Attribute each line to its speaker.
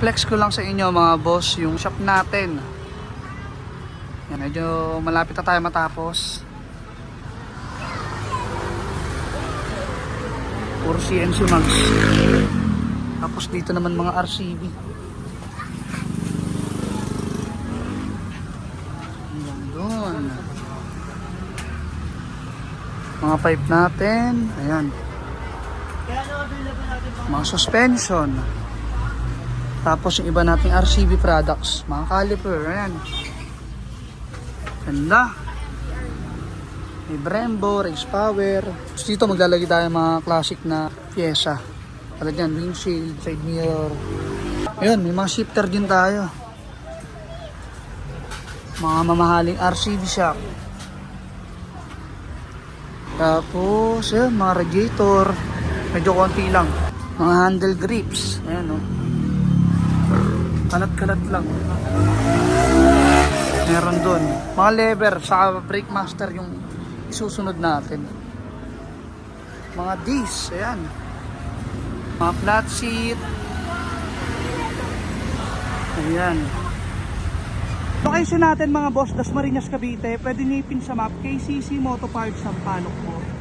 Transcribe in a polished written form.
Speaker 1: I-flex ko lang sa inyo mga boss yung shop natin. Yan, medyo malapit na tayo matapos. Puro CNC mags. Tapos dito naman mga RCB. Ayan doon. Mga pipe natin. Ayan. Mga suspension. Tapos yung iba nating RCB products. Mga caliper. Ayan. Ganda. May Brembo, race power. Tapos dito maglalagay tayo mga classic na pyesa. Talad yan, windshield, side mirror. Ayun, may mga shifter din tayo. Mga mamahaling RCB shock. Tapos, ayun, mga radiator. Medyo konti lang. Mga handle grips. Ayan, oh. Kalat-kalat lang. Meron dun. Mga lever, saka brake master yung isusunod natin. Mga disc, ayan. Mga flat seat. Ayan. Location natin mga boss, Dasmariñas, Cavite. Pwede nyo ipin sa map, KCC Moto Parts Sampaloc po.